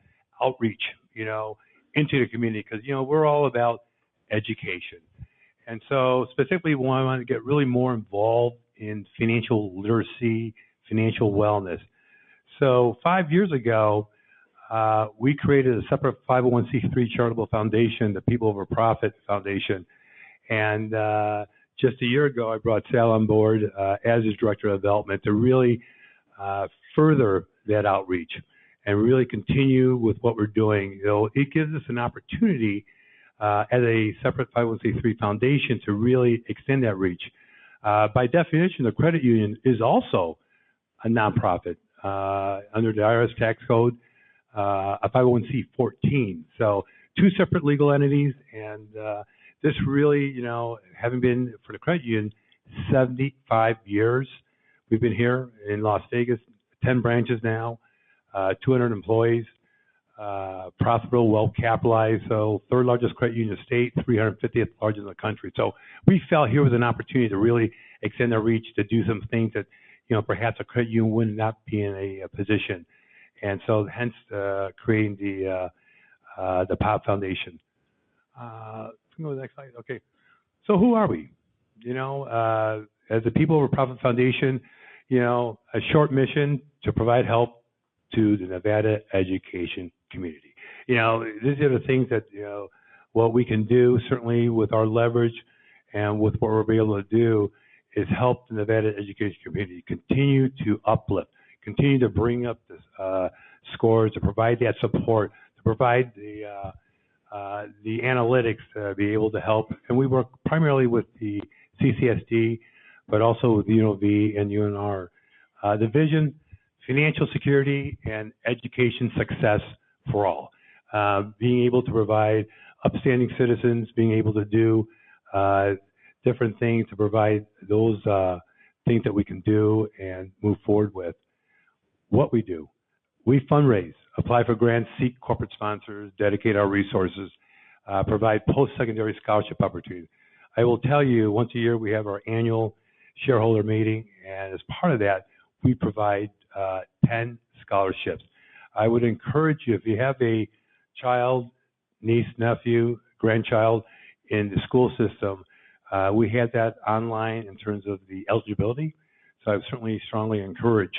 outreach into the community, because, we're all about education. And so specifically, we want to get really more involved in financial literacy, financial wellness. So 5 years ago, we created a separate 501c3 charitable foundation, the People Over Profit Foundation. And just a year ago, I brought Sal on board as his Director of Development to really further that outreach and really continue with what we're doing. It gives us an opportunity as a separate 501c3 foundation to really extend that reach. By definition, the credit union is also a nonprofit under the IRS tax code, a 501c14. So 2 separate legal entities, and this really, having been for the credit union 75 years, we've been here in Las Vegas, 10 branches now, 200 employees, profitable, well capitalized, so 3rd largest credit union in the state, 350th largest in the country. So we felt here was an opportunity to really extend our reach, to do some things that, perhaps a credit union would not be in a position. And so hence creating the POP Foundation. Go to the next slide. Okay. So who are we? As the People Over Profit Foundation, a short mission to provide help to the Nevada education community. These are the things that, what we can do, certainly with our leverage and with what we're able to do, is help the Nevada education community continue to uplift, continue to bring up the scores, to provide that support, to provide the analytics to be able to help. And we work primarily with the CCSD, but also with UNLV and UNR. The vision: financial security and education success for all. Being able to provide upstanding citizens, being able to do different things to provide those things that we can do and move forward with. What we do: we fundraise, apply for grants, seek corporate sponsors, dedicate our resources, provide post-secondary scholarship opportunities. I will tell you, once a year we have our annual shareholder meeting, and as part of that, we provide 10 scholarships. I would encourage you, if you have a child, niece, nephew, grandchild in the school system, we have that online in terms of the eligibility. So I would certainly strongly encourage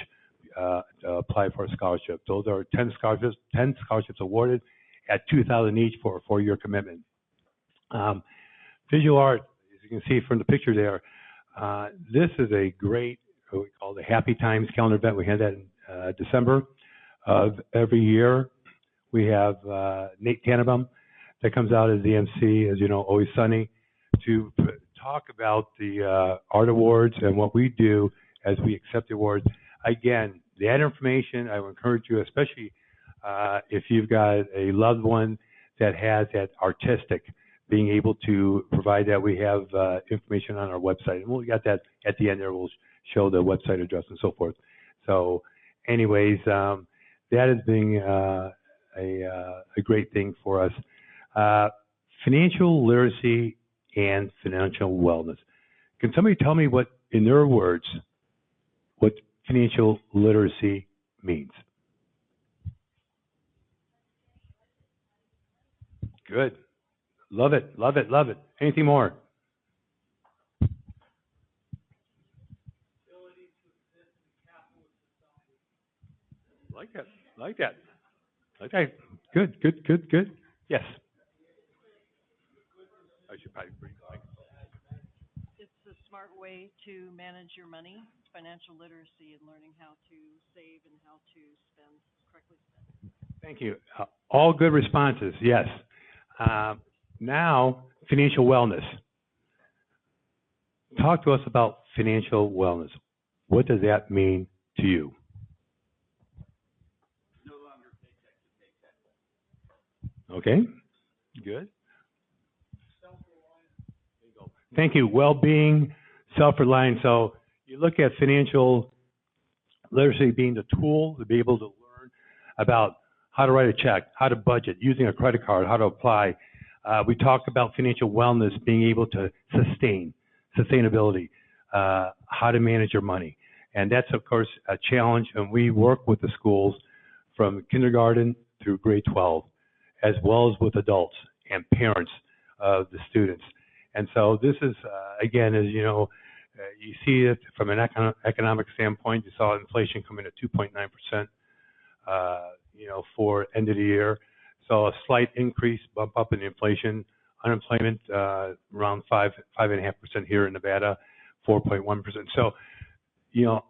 to apply for a scholarship. Those are 10 scholarships awarded at $2,000 each for a 4-year commitment. Visual art, as you can see from the picture there, this is a great, what we call the Happy Times calendar event. We had that in December of every year. We have Nate Tannenbaum that comes out as the MC, as you know, Always Sunny, to talk about the art awards and what we do as we accept the awards. Again, that information, I would encourage you, especially if you've got a loved one that has that artistic, being able to provide that. We have information on our website, and we got that at the end there. We'll show the website address and so forth. So anyways, that has been a great thing for us. Financial literacy and financial wellness. Can somebody tell me what, in their words, what financial literacy means? Good. Love it, love it, love it. Anything more? Like that, like that. Okay, good, good, good, good. Yes. I should probably bring the mic. It's a smart way to manage your money, financial literacy, and learning how to save and how to correctly spend. Thank you. All good responses, yes. Now, financial wellness. Talk to us about financial wellness. What does that mean to you? No longer paycheck to paycheck. Okay, good. Thank you. Well-being, self-reliance. So you look at financial literacy being the tool to be able to learn about how to write a check, how to budget, using a credit card, how to apply. We talk about financial wellness, being able to sustainability, how to manage your money. And that's, of course, a challenge. And we work with the schools from kindergarten through grade 12. as well as with adults and parents of the students. And so this is, again, as you know, you see it from an economic standpoint. You saw inflation come in at 2.9%, for end of the year. So a slight increase, bump up in inflation. Unemployment around 5.5% here in Nevada, 4.1%. So,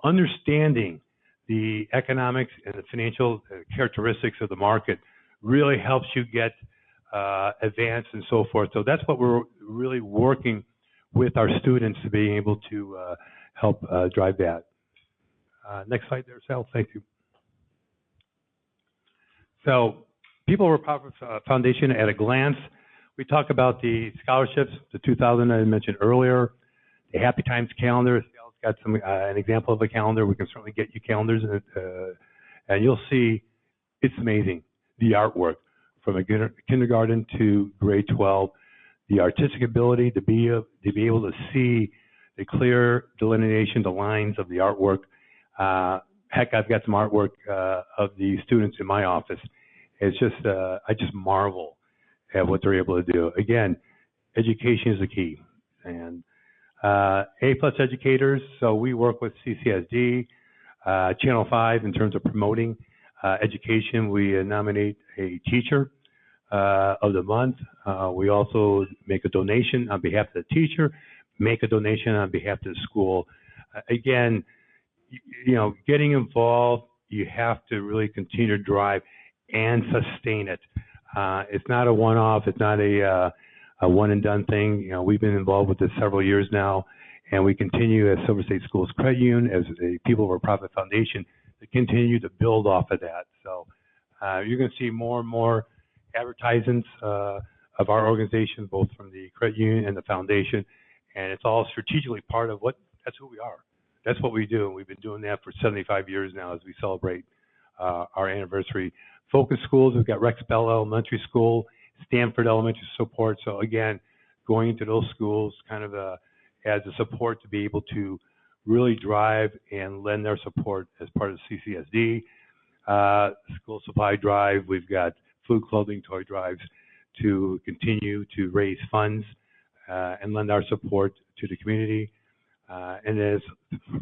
understanding the economics and the financial characteristics of the market really helps you get advanced and so forth. So that's what we're really working with our students to be able to help drive that. Next slide there, Sal. Thank you. So, People Over Profit Foundation at a glance. We talk about the scholarships, the 2,000 I mentioned earlier, the Happy Times calendar. Sal's got some an example of a calendar. We can certainly get you calendars, and you'll see it's amazing, the artwork from a kindergarten to grade 12, the artistic ability to be able to see the clear delineation, the lines of the artwork. Heck, I've got some artwork of the students in my office. It's just, I just marvel at what they're able to do. Again, education is the key. And A-plus educators, so we work with CCSD, Channel 5 in terms of promoting education. We nominate a teacher of the month. We also make a donation on behalf of the teacher, make a donation on behalf of the school. Again, getting involved, you have to really continue to drive and sustain it. It's not a one-off. It's not a one-and-done thing. We've been involved with this several years now, and we continue as Silver State Schools Credit Union, as a People Over Profit Foundation, to continue to build off of that. So you're going to see more and more advertisements of our organization, both from the credit union and the foundation, and it's all strategically part of that's who we are. That's what we do, and we've been doing that for 75 years now as we celebrate our anniversary. Focus schools, we've got Rex Bell Elementary School, Stanford Elementary Support. So again, going into those schools kind of as a support to be able to really drive and lend their support as part of CCSD. School supply drive, we've got food, clothing, toy drives to continue to raise funds and lend our support to the community. And as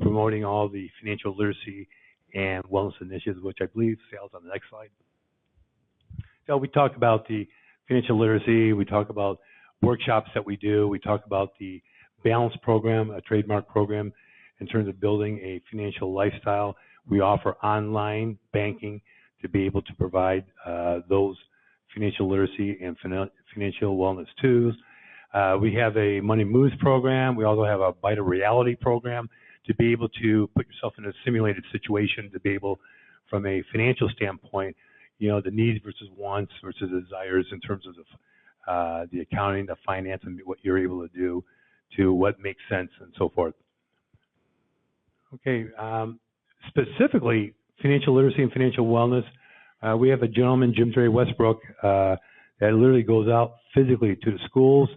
promoting all the financial literacy and wellness initiatives, which I believe Sal's on the next slide. So we talk about the financial literacy, we talk about workshops that we do, we talk about the Balance program, a trademark program in terms of building a financial lifestyle. We offer online banking to be able to provide those financial literacy and financial wellness tools. We have a Money Moves program. We also have a Bite of Reality program to be able to put yourself in a simulated situation to be able, from a financial standpoint, the needs versus wants versus desires in terms of the accounting, the finance, and what you're able to do to what makes sense and so forth. Okay, specifically financial literacy and financial wellness, we have a gentleman, Jim Dre Westbrook, that literally goes out physically to the schools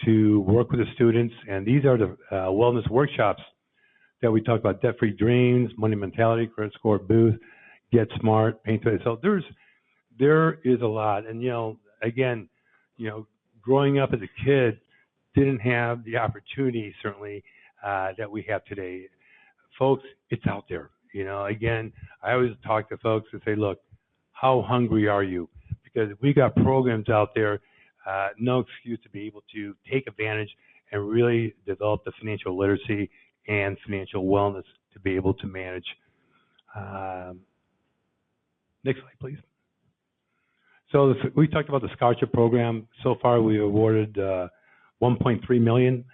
to work with the students, and these are the wellness workshops that we talk about: Debt-Free Dreams, Money Mentality, Credit Score Boost, Get Smart, Paint. So there is a lot, and again, growing up as a kid, didn't have the opportunity certainly that we have today. Folks, it's out there. Again, I always talk to folks and say, look, how hungry are you? Because we got programs out there, no excuse to be able to take advantage and really develop the financial literacy and financial wellness to be able to manage. Next slide, please. So we talked about the scholarship program. So far, we awarded $1.3 million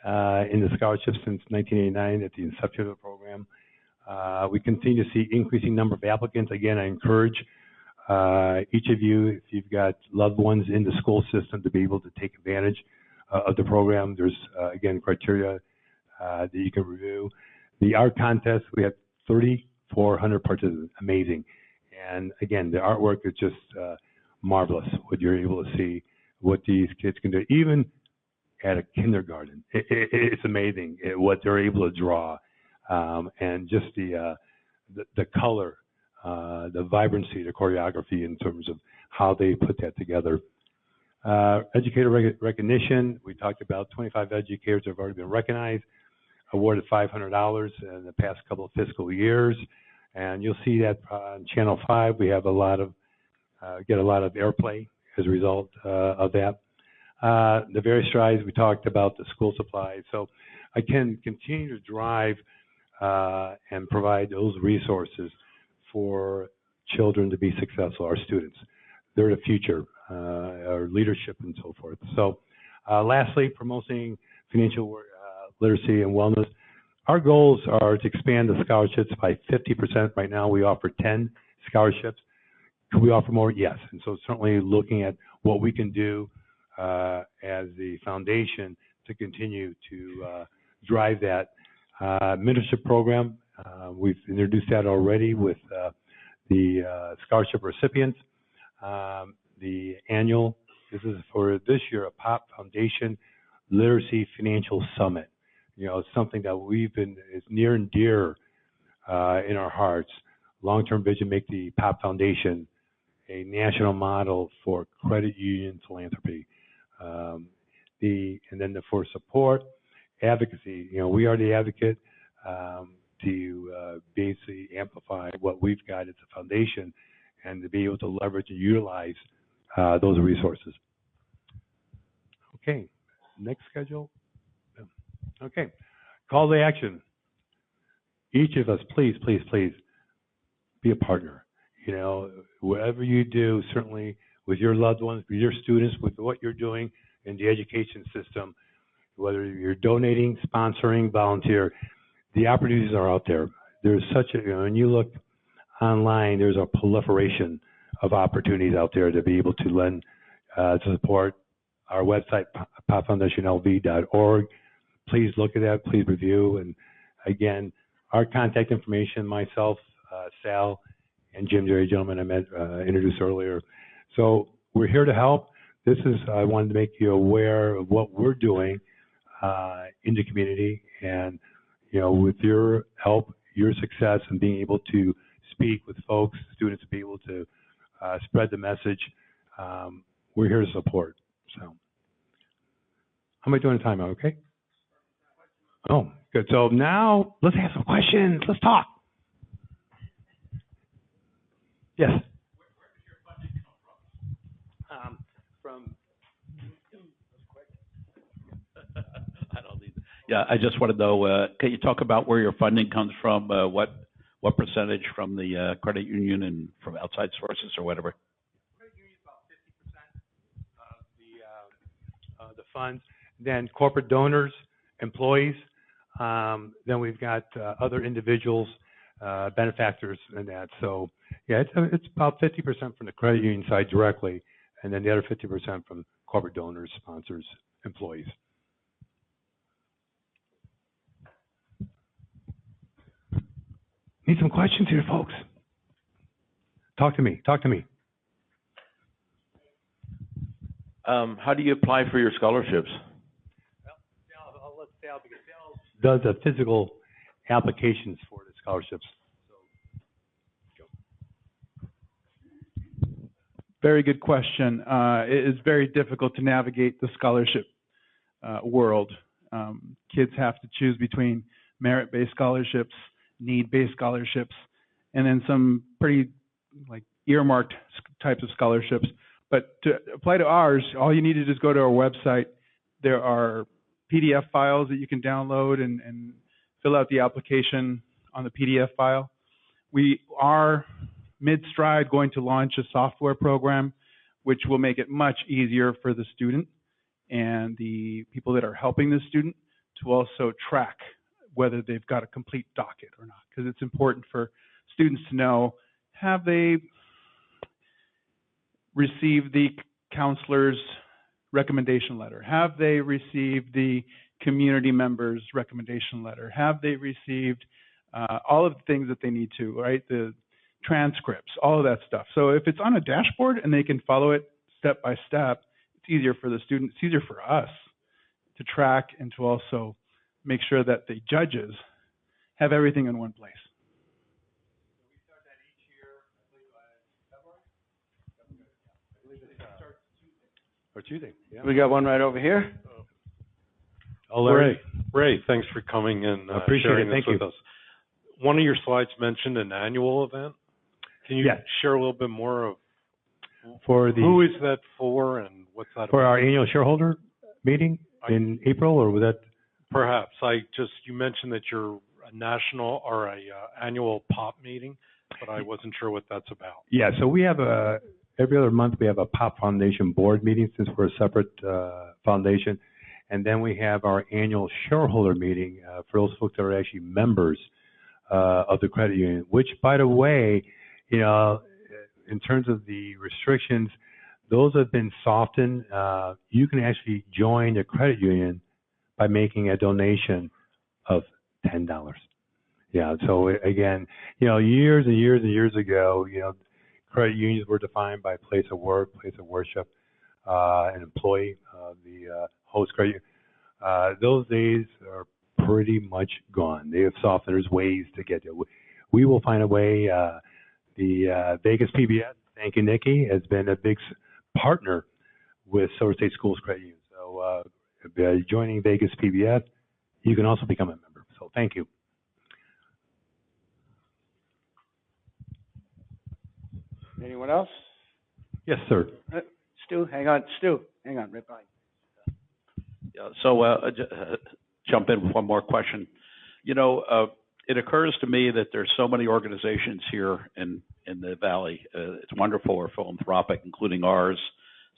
in the scholarships since 1989 at the inception of the program. We continue to see increasing number of applicants. Again, I encourage each of you, if you've got loved ones in the school system, to be able to take advantage of the program. There's, again, criteria that you can review. The art contest, we had 3,400 participants. Amazing. And again, the artwork is just marvelous, what you're able to see, what these kids can do, even at a kindergarten. It's amazing what they're able to draw, and just the color the vibrancy, the choreography in terms of how they put that together. Educator recognition, we talked about 25 educators have already been recognized, awarded $500 in the past couple of fiscal years. And you'll see that on Channel 5, we have a lot of, get a lot of airplay as a result of that. The various strides, we talked about the school supplies. So I can continue to drive and provide those resources for children to be successful, our students. They're the future, our leadership and so forth. So lastly, promoting financial literacy and wellness. Our goals are to expand the scholarships by 50%. Right now we offer 10 scholarships. Could we offer more? Yes. And so certainly looking at what we can do as the foundation to continue to drive that. Mentorship program, we've introduced that already with the scholarship recipients. The annual, this is for this year, a POP Foundation Literacy Financial Summit. You know, it's something that we've been, is near and dear in our hearts. Long-term vision, make the POP Foundation a national model for credit union philanthropy. And then for support, advocacy. You know, we are the advocate to basically amplify what we've got as a foundation and to be able to leverage and utilize those resources. Okay, next schedule. Okay, call to action. Each of us, please, please, please be a partner. You know, whatever you do, certainly with your loved ones, with your students, with what you're doing in the education system, whether you're donating, sponsoring, volunteer, the opportunities are out there. There's such a, you know, when you look online, there's a proliferation of opportunities out there to be able to lend, to support our website, popfoundationlv.org. Please look at that, please review. And again, our contact information, myself, Sal, and Jim, the gentleman I met, introduced earlier. So we're here to help. This is, I wanted to make you aware of what we're doing in the community. And, you know, with your help, your success, and being able to speak with folks, students, to be able to spread the message, we're here to support. So, how am I doing in time? Okay? Oh, good. So now let's ask some questions. Let's talk. Yes. From I don't need. Yeah, I just want to know. Can you talk about where your funding comes from? What percentage from the credit union and from outside sources or whatever? Credit union is about 50% of the funds. Then corporate donors, employees. Then we've got other individuals, benefactors, and that. So yeah, it's about 50% from the credit union side directly, and then the other 50% from corporate donors, sponsors, employees. Need some questions here, folks. Talk to me. Talk to me. How do you apply for your scholarships? Well, Sal, I'll let Sal, because Sal does the physical applications for the scholarships. Very good question. It is very difficult to navigate the scholarship world. Kids have to choose between merit-based scholarships, need-based scholarships, and then some pretty like earmarked types of scholarships. But to apply to ours, all you need to do is go to our website. There are PDF files that you can download and fill out the application on the PDF file. We are mid-stride going to launch a software program which will make it much easier for the student and the people that are helping the student to also track whether they've got a complete docket or not, because it's important for students to know, have they received the counselor's recommendation letter? Have they received the community member's recommendation letter? Have they received all of the things that they need to, right? The transcripts, all of that stuff. So if it's on a dashboard and they can follow it step by step, it's easier for the student, it's easier for us to track and to also make sure that the judges have everything in one place. So we start that each year What do you think? Yeah. We got one right over here. Ray, thanks for coming and I appreciate sharing it. this Thank with you. us. One of your slides mentioned an annual event. Can you share a little bit more of who is that for and what's that for about? our annual shareholder meeting in April, or was that? Perhaps. You mentioned that you're a national or a annual POP meeting, but I wasn't sure what that's about. Yeah, so we have every other month we have a POP Foundation board meeting since we're a separate foundation. And then we have our annual shareholder meeting for those folks that are actually members of the credit union, which, by the way, in terms of the restrictions, those have been softened. You can actually join the credit union by making a donation of $10. Yeah, so again, years and years and years ago, credit unions were defined by place of work, place of worship, an employee of the host credit union. Those days are pretty much gone. They have softened. There's ways to get there. We will find a way. The Vegas PBS, thank you, Nikki, has been a big partner with Silver State Schools Credit Union. So by joining Vegas PBS, you can also become a member. So thank you. Anyone else? Yes, sir. Stu, hang on. Stu, hang on, right behind. Yeah, so jump in with one more question. It occurs to me that there's so many organizations here in the Valley. It's wonderful or philanthropic, including ours,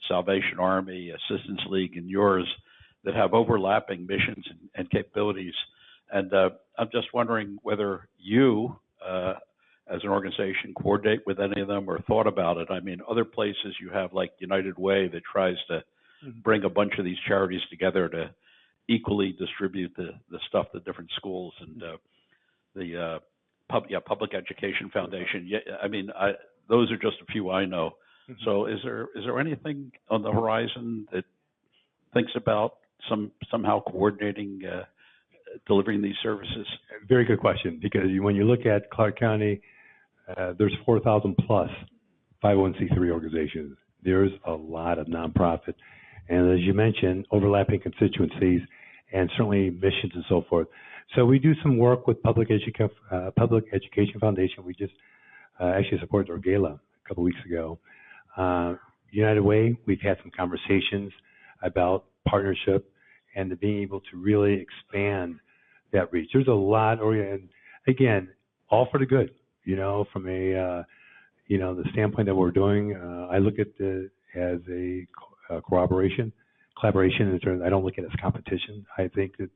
Salvation Army, Assistance League, and yours, that have overlapping missions and capabilities. And I'm just wondering whether you, as an organization, coordinate with any of them or thought about it. I mean, other places you have like United Way that tries to bring a bunch of these charities together to equally distribute the stuff to different schools, and the Public Education Foundation. Yeah, I mean, those are just a few I know. So is there anything on the horizon that thinks about somehow coordinating delivering these services? Very good question, because when you look at Clark County, there's 4,000 plus 501c3 organizations. There's a lot of nonprofit, and as you mentioned, overlapping constituencies, and certainly missions and so forth. So we do some work with Public Education Foundation. We just actually supported their gala a couple weeks ago. United Way, we've had some conversations about partnership and being able to really expand that reach. There's a lot, and again, all for the good. From a the standpoint that we're doing, I look at it as a collaboration. In terms, I don't look at it as competition. I think that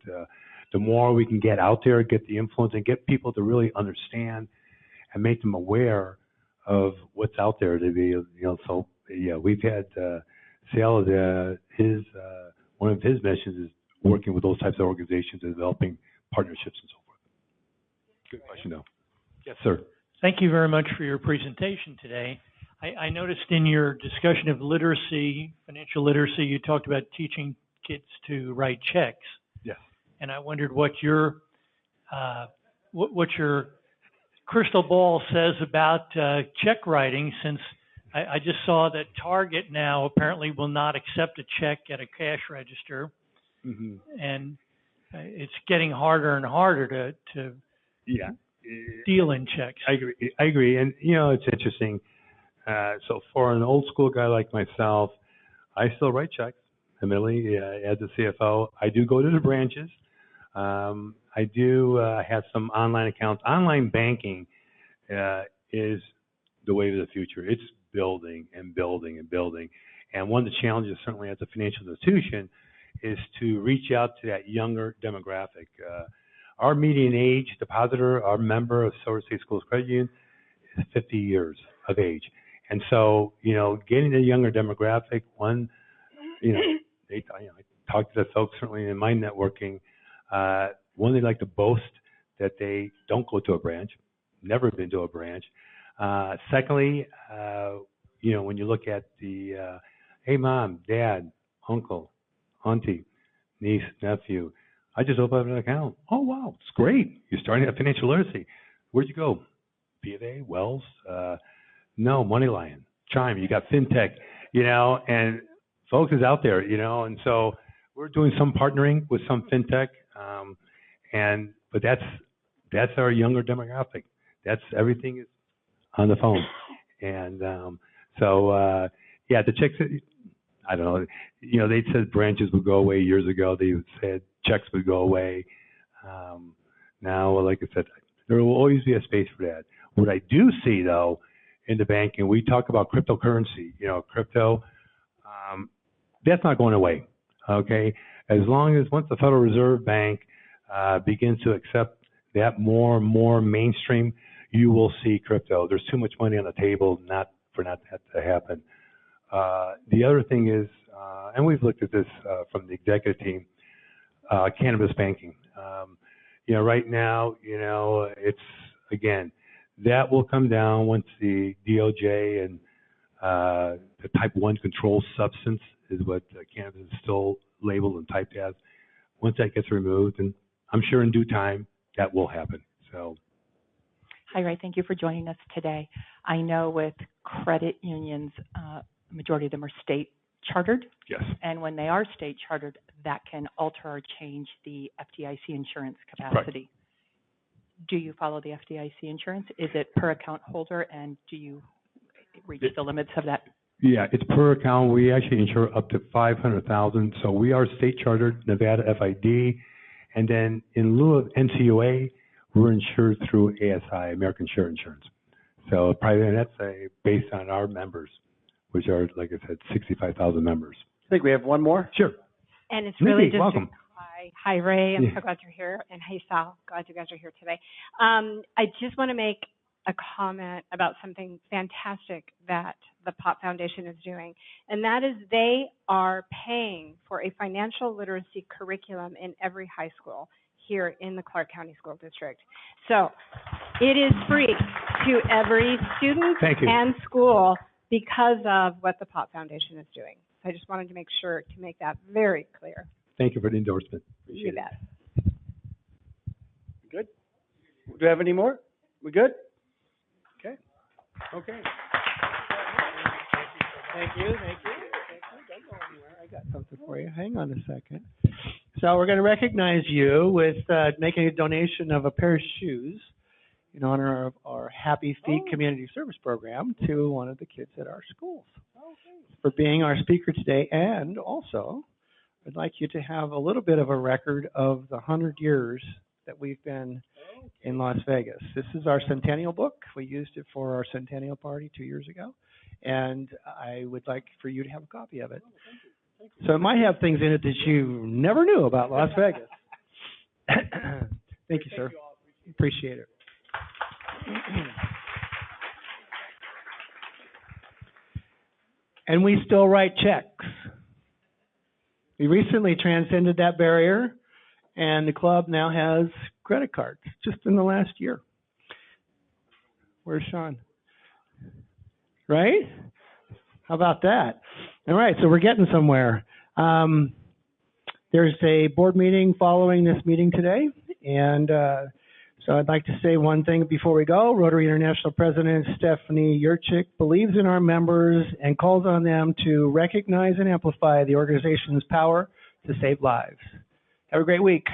the more we can get out there, get the influence, and get people to really understand and make them aware of what's out there to be, So yeah, we've had Sal. One of his missions is working with those types of organizations and developing partnerships and so forth. Good question, though. Yes, sir. Thank you very much for your presentation today. I noticed in your discussion of literacy, financial literacy, you talked about teaching kids to write checks. Yes. And I wondered what your crystal ball says about check writing, since I just saw that Target now apparently will not accept a check at a cash register. Mm-hmm. And it's getting harder and harder to deal in checks. I agree. And, it's interesting. So for an old school guy like myself, I still write checks, admittedly, as a CFO. I do go to the branches. I do have some online accounts. Online banking is the way of the future. It's building and building and building. And one of the challenges, certainly as a financial institution, is to reach out to that younger demographic. Our median age depositor, our member of Silver State Schools Credit Union, is 50 years of age. And so, getting the younger demographic, I talk to the folks certainly in my networking. One, they like to boast that they don't go to a branch, never been to a branch. Secondly, when you look at the, hey, mom, dad, uncle, auntie, niece, nephew, I just opened an account. Oh, wow, it's great. You're starting at financial literacy. Where'd you go? B of A, Wells? No, MoneyLion, Chime. You got FinTech, and folks is out there, and so we're doing some partnering with some fintech, but that's our younger demographic. That's everything is on the phone, and the checks. I don't know. They said branches would go away years ago. They said checks would go away. Now, like I said, there will always be a space for that. What I do see, though, in the banking, we talk about cryptocurrency. Crypto, that's not going away. Okay, as long as once the Federal Reserve Bank begins to accept that more and more mainstream, you will see crypto. There's too much money on the table for not that to happen. The other thing is, and we've looked at this from the executive team, cannabis banking. Right now, it's, again, that will come down once the DOJ and the type 1 controlled substance is what cannabis is still labeled and typed as. Once that gets removed, and I'm sure in due time that will happen. So. Hi, Ray. Thank you for joining us today. I know with credit unions, majority of them are state chartered. Yes. And when they are state chartered, that can alter or change the FDIC insurance capacity. Right. Do you follow the FDIC insurance? Is it per account holder, and do you reach the limits of that? Yeah, it's per account. We actually insure up to $500,000. So we are state chartered, Nevada FID, and then in lieu of NCUA, we're insured through ASI, American Share Insurance. So probably that's based on our members, which are, like I said, 65,000 members. I think we have one more. Sure. And it's really Nikki, just welcome. Hi, Ray. I'm Yeah. so glad you're here, and hey, Sal. Glad you guys are here today. I just want to make a comment about something fantastic that the Pop Foundation is doing, and that is they are paying for a financial literacy curriculum in every high school here in the Clark County School District. So it is free to every student Thank you. and school because of what the Pop Foundation is doing. So I just wanted to make sure to make that very clear. Thank you for the endorsement. You bet. Good? Do we have any more? We good? Okay. Okay. Thank you. Don't go anywhere. I got something for you. Hang on a second. So we're going to recognize you with making a donation of a pair of shoes in honor of our Happy Feet Community Service Program to one of the kids at our schools. For being our speaker today, and also I'd like you to have a little bit of a record of the 100 years that we've been in Las Vegas. This is our centennial book. We used it for our centennial party 2 years ago, and I would like for you to have a copy of it. So it might have things in it that you never knew about Las Vegas. Thank you, sir. Appreciate it. And we still write checks. We recently transcended that barrier, and the club now has credit cards just in the last year. Where's Sean? Right? How about that? All right, so we're getting somewhere. There's a board meeting following this meeting today, and so I'd like to say one thing before we go. Rotary International President Stephanie Yurchik believes in our members and calls on them to recognize and amplify the organization's power to save lives. Have a great week.